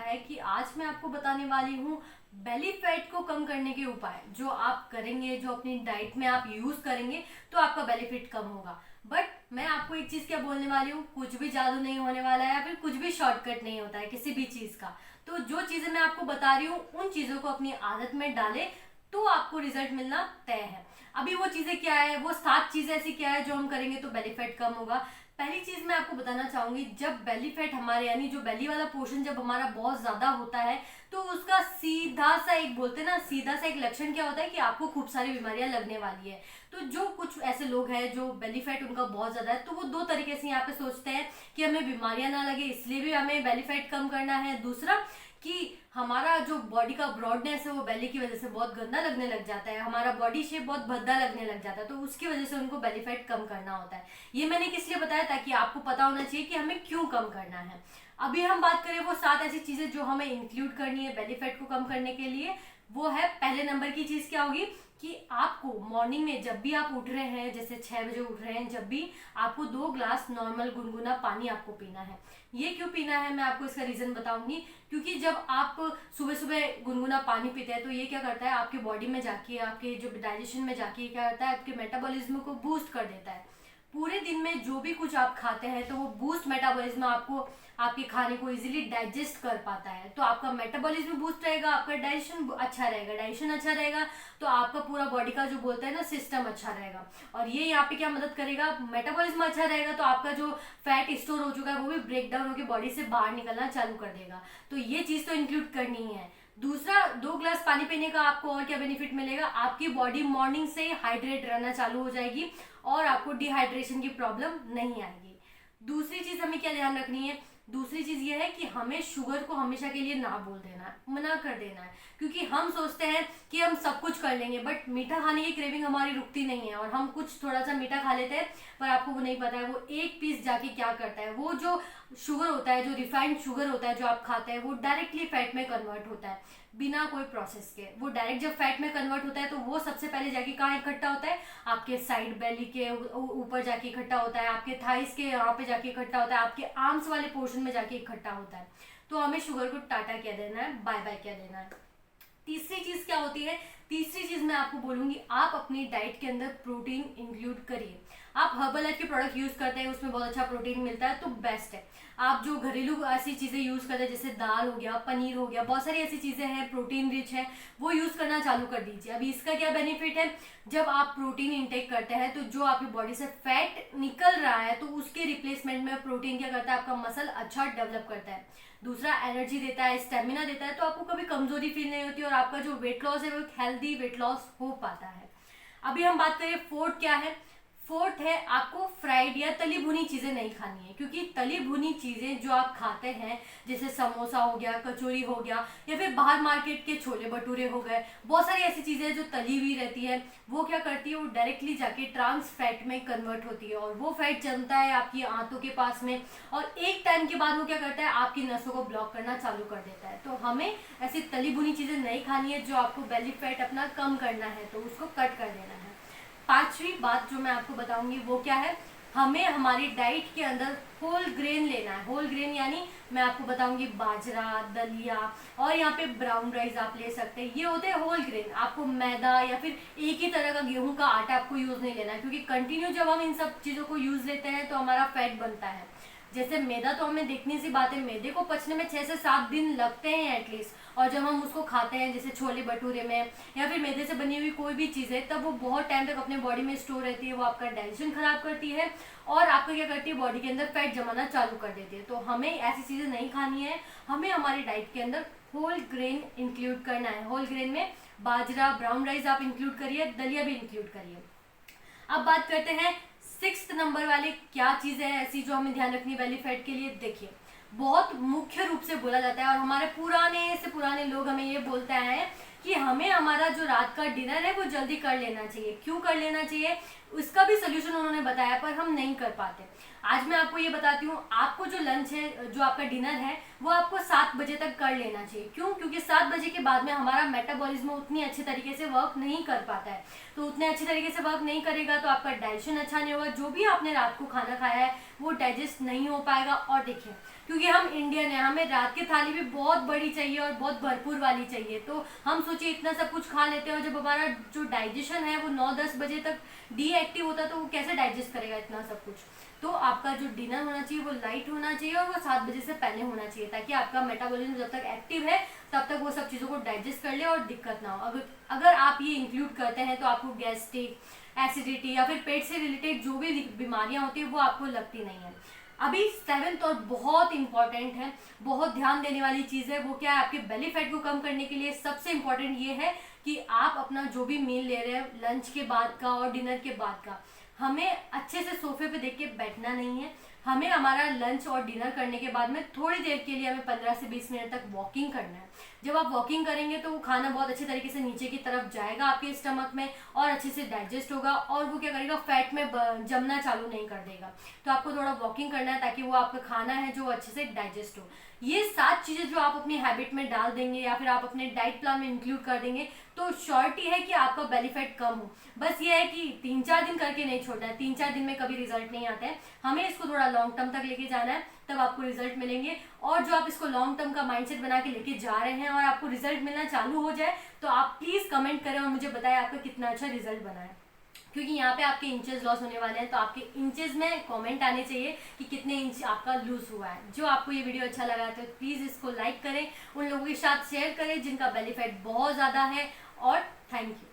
है कि आज मैं आपको बताने वाली हूँ बेली फैट को कम करने के उपाय जो आप करेंगे, जो अपनी डाइट में आप यूज करेंगे तो आपका बेली फैट कम होगा। बट मैं आपको एक चीज क्या बोलने वाली हूँ, कुछ भी जादू नहीं होने वाला है या फिर कुछ भी शॉर्टकट नहीं होता है किसी भी चीज का। तो जो चीजें मैं आपको बता रही हूँ उन चीजों को अपनी आदत में डाले तो आपको रिजल्ट मिलना तय है। अभी वो चीजें क्या है, वो 7 चीजें ऐसी क्या है जो हम करेंगे तो बेली फैट कम होगा। पहली चीज मैं आपको बताना चाहूंगी, जब बेली फैट हमारे यानी जो बेली वाला पोर्शन जब हमारा बहुत ज्यादा होता है तो उसका सीधा सा एक बोलते ना सीधा सा एक लक्षण क्या होता है कि आपको खूब सारी बीमारियां लगने वाली है। तो जो कुछ ऐसे लोग हैं जो बेली फैट उनका बहुत ज्यादा है तो वो दो तरीके से यहाँ पे सोचते हैं कि हमें बीमारियां ना लगे इसलिए भी हमें बेली फैट कम करना है। दूसरा कि हमारा जो बॉडी का ब्रॉडनेस है वो बेली की वजह से बहुत गंदा लगने लग जाता है, हमारा बॉडी शेप बहुत भद्दा लगने लग जाता है, तो उसकी वजह से उनको बेली फैट कम करना होता है। ये मैंने किस लिए बताया ताकि आपको पता होना चाहिए कि हमें क्यों कम करना है। अभी हम बात करें वो 7 ऐसी चीजें जो हमें इंक्लूड करनी है बेली फैट को कम करने के लिए। वो है, पहले नंबर की चीज क्या होगी कि आपको मॉर्निंग में जब भी आप उठ रहे हैं, जैसे 6 बजे उठ रहे हैं, जब भी आपको 2 ग्लास नॉर्मल गुनगुना पानी आपको पीना है। ये क्यों पीना है मैं आपको इसका रीजन बताऊंगी। क्योंकि जब आप सुबह सुबह गुनगुना पानी पीते हैं तो ये क्या करता है आपके बॉडी में जाके, आपके जो डाइजेशन में जाके ये क्या करता है आपके मेटाबॉलिज्म को बूस्ट कर देता है। पूरे दिन में जो भी कुछ आप खाते हैं तो वो बूस्ट मेटाबॉलिज्म आपको आपके खाने को इजीली डाइजेस्ट कर पाता है, तो आपका मेटाबॉलिज्म बूस्ट रहेगा, आपका डाइजेशन अच्छा रहेगा। डाइजेशन अच्छा रहेगा तो आपका पूरा बॉडी का जो बोलते हैं ना सिस्टम अच्छा रहेगा। और ये यहाँ पे क्या मदद करेगा, मेटाबॉलिज्म अच्छा रहेगा तो आपका जो फैट स्टोर हो चुका है वो भी ब्रेक डाउन होकर बॉडी से बाहर निकलना चालू कर देगा। तो ये चीज तो इंक्लूड करनी ही है। दूसरा, 2 ग्लास पानी पीने का आपको और क्या बेनिफिट मिलेगा, आपकी बॉडी मॉर्निंग से हाइड्रेट रहना चालू हो जाएगी और आपको डिहाइड्रेशन की प्रॉब्लम नहीं आएगी। दूसरी चीज हमें क्या ध्यान रखनी है, दूसरी चीज ये है कि हमें शुगर को हमेशा के लिए ना बोल देना है, मना कर देना है। क्योंकि हम सोचते हैं कि हम सब कुछ कर लेंगे बट मीठा खाने की क्रेविंग हमारी रुकती नहीं है और हम कुछ थोड़ा सा मीठा खा लेते हैं, पर आपको वो नहीं पता है वो एक पीस जाके क्या करता है। वो जो शुगर होता है, जो रिफाइंड शुगर होता है जो आप खाते हैं, वो डायरेक्टली फैट में कन्वर्ट होता है बिना कोई प्रोसेस के। वो डायरेक्ट जब फैट में कन्वर्ट होता है तो वो सबसे पहले जाके कहाँ इकट्ठा होता है, आपके साइड बेली के ऊपर जाके इकट्ठा होता है, आपके थाइस के यहाँ पे जाके इकट्ठा होता है, आपके आर्म्स वाले पोर्शन में जाके इकट्ठा होता है। तो हमें शुगर को टाटा क्या देना है, बाय बाय क्या देना है। तीसरी चीज क्या होती है, तीसरी चीज मैं आपको बोलूंगी, आप अपनी डाइट के अंदर प्रोटीन इंक्लूड करिए। आप हर्बल लाइफ के प्रोडक्ट यूज करते हैं उसमें बहुत अच्छा प्रोटीन मिलता है तो बेस्ट है। आप जो घरेलू ऐसी चीजें यूज करते हैं जैसे दाल हो गया, पनीर हो गया, बहुत सारी ऐसी चीजें हैं प्रोटीन रिच है, वो यूज करना चालू कर दीजिए। अभी इसका क्या बेनिफिट है, जब आप प्रोटीन इंटेक करते हैं तो जो आपकी बॉडी से फैट निकल रहा है तो उसके रिप्लेसमेंट में प्रोटीन क्या करता है, आपका मसल अच्छा डेवलप करता है। दूसरा, एनर्जी देता है, स्टेमिना देता है, तो आपको कभी कमजोरी फील नहीं होती और आपका जो वेट लॉस है वो हेल्दी वेट लॉस हो पाता है। अभी हम बात करें फोर्थ क्या है, फोर्थ है आपको फ्राइड या तली भुनी चीजें नहीं खानी है। क्योंकि तली भुनी चीजें जो आप खाते हैं जैसे समोसा हो गया, कचौरी हो गया, या फिर बाहर मार्केट के छोले भटूरे हो गए, बहुत सारी ऐसी चीजें जो तली हुई रहती है वो क्या करती है, वो डायरेक्टली जाके ट्रांस फैट में कन्वर्ट होती है और वो फैट जमता है आपकी आंतों के पास में और एक टाइम के बाद वो क्या करता है आपकी नसों को ब्लॉक करना चालू कर देता है। तो हमें ऐसी तली भुनी चीजें नहीं खानी है। जो आपको बेली फैट अपना कम करना है तो उसको कट कर देना है। पांचवी बात जो मैं आपको बताऊंगी वो क्या है, हमें हमारी डाइट के अंदर होल ग्रेन लेना है। होल ग्रेन यानी मैं आपको बताऊंगी बाजरा, दलिया और यहाँ पे ब्राउन राइस आप ले सकते हैं, ये होते हैं होल ग्रेन। आपको मैदा या फिर एक ही तरह का गेहूं का आटा आपको यूज नहीं लेना है, क्योंकि कंटिन्यू जब हम इन सब चीजों को यूज लेते हैं तो हमारा फैट बनता है। जैसे मैदा तो हमें देखने सी बात है, मैदे को पचने में 6 से 7 दिन लगते हैं एटलीस्ट, और जब हम उसको खाते हैं जैसे छोले भटूरे में या फिर मैदे से बनी हुई कोई भी चीज़ है तब वो बहुत टाइम तक अपने बॉडी में स्टोर रहती है, वो आपका डाइजेशन खराब करती है और आपका क्या करती है बॉडी के अंदर फैट जमाना चालू कर देती है। तो हमें ऐसी चीज़ें नहीं खानी है, हमें हमारी डाइट के अंदर होल ग्रेन इंक्लूड करना है। होल ग्रेन में बाजरा, ब्राउन राइस आप इंक्लूड करिए, दलिया भी इंक्लूड करिए। अब बात करते हैं 6th नंबर वाले, क्या चीज़ है ऐसी जो हमें ध्यान रखनी है बेली फैट के लिए। देखिए, बहुत मुख्य रूप से बोला जाता है और हमारे पुराने से पुराने लोग हमें ये बोलते हैं कि हमें हमारा जो रात का डिनर है वो जल्दी कर लेना चाहिए। क्यों कर लेना चाहिए, उसका भी सोल्यूशन उन्होंने बताया पर हम नहीं कर पाते। आज मैं आपको ये बताती हूँ, आपको जो लंच है, जो आपका डिनर है वो आपको 7 बजे तक कर लेना चाहिए। क्यों? क्योंकि 7 बजे के बाद में हमारा मेटाबॉलिज्म उतनी अच्छे तरीके से वर्क नहीं कर पाता है। तो उतने अच्छे तरीके से वर्क नहीं करेगा तो आपका डाइजेशन अच्छा नहीं होगा, जो भी आपने रात को खाना खाया है वो डाइजेस्ट नहीं हो पाएगा। और देखिए, क्योंकि हम इंडियन है, हमें रात की थाली भी बहुत बड़ी चाहिए और बहुत भरपूर वाली चाहिए। तो हम सोचिए इतना सब कुछ खा लेते हैं और जब हमारा जो डाइजेशन है वो 9-10 बजे तक डीएक्टिव होता है तो वो कैसे डाइजेस्ट करेगा इतना सब कुछ। तो आपका जो डिनर होना चाहिए वो लाइट होना चाहिए और वो 7 बजे से पहले होना चाहिए, ताकि आपका मेटाबॉलिज्म जब तक एक्टिव है तब तक वो सब चीज़ों को डाइजेस्ट कर ले और दिक्कत ना हो। अगर आप ये इंक्लूड करते हैं तो आपको गैस्ट्रिक, एसिडिटी या फिर पेट से रिलेटेड जो भी बीमारियां होती है वो आपको लगती नहीं है। अभी 7th और बहुत इंपॉर्टेंट है, बहुत ध्यान देने वाली चीज़ है, वो क्या है, आपके बेली फैट को कम करने के लिए सबसे इम्पोर्टेंट ये है कि आप अपना जो भी मील ले रहे हैं लंच के बाद का और डिनर के बाद का, हमें अच्छे से सोफे पे देख के बैठना नहीं है। हमें हमारा लंच और डिनर करने के बाद में थोड़ी देर के लिए हमें 15 से 20 मिनट तक वॉकिंग करना है। जब आप वॉकिंग करेंगे तो वो खाना बहुत अच्छे तरीके से नीचे की तरफ जाएगा आपके स्टमक में और अच्छे से डाइजेस्ट होगा और वो क्या करेगा, फैट में जमना चालू नहीं कर देगा। तो आपको थोड़ा वॉकिंग करना है ताकि वो आपका खाना है जो अच्छे से डाइजेस्ट हो। ये 7 चीज़ें जो आप अपनी हैबिट में डाल देंगे या फिर आप अपने डाइट प्लान में इंक्लूड कर देंगे तो श्योरिटी है कि आपका बेली फैट कम हो। बस ये है कि 3-4 दिन करके नहीं छोड़ना है, 3-4 दिन में कभी रिजल्ट नहीं आता है, हमें इसको थोड़ा लॉन्ग टर्म तक लेके जाना है, तब आपको रिजल्ट मिलेंगे। और जो आप इसको लॉन्ग टर्म का माइंडसेट बना के लेके जा रहे हैं और आपको रिजल्ट मिलना चालू हो जाए तो आप प्लीज कमेंट करें और मुझे बताएं आपका कितना अच्छा रिजल्ट बना है, क्योंकि यहाँ पे आपके इंचेस लॉस होने वाले हैं। तो आपके इंचेस में कमेंट आने चाहिए कि कितने इंच आपका लूज हुआ है। जो आपको ये वीडियो अच्छा लगा तो प्लीज इसको लाइक करें, उन लोगों के साथ शेयर करें जिनका बेली फैट बहुत ज्यादा है। और थैंक यू।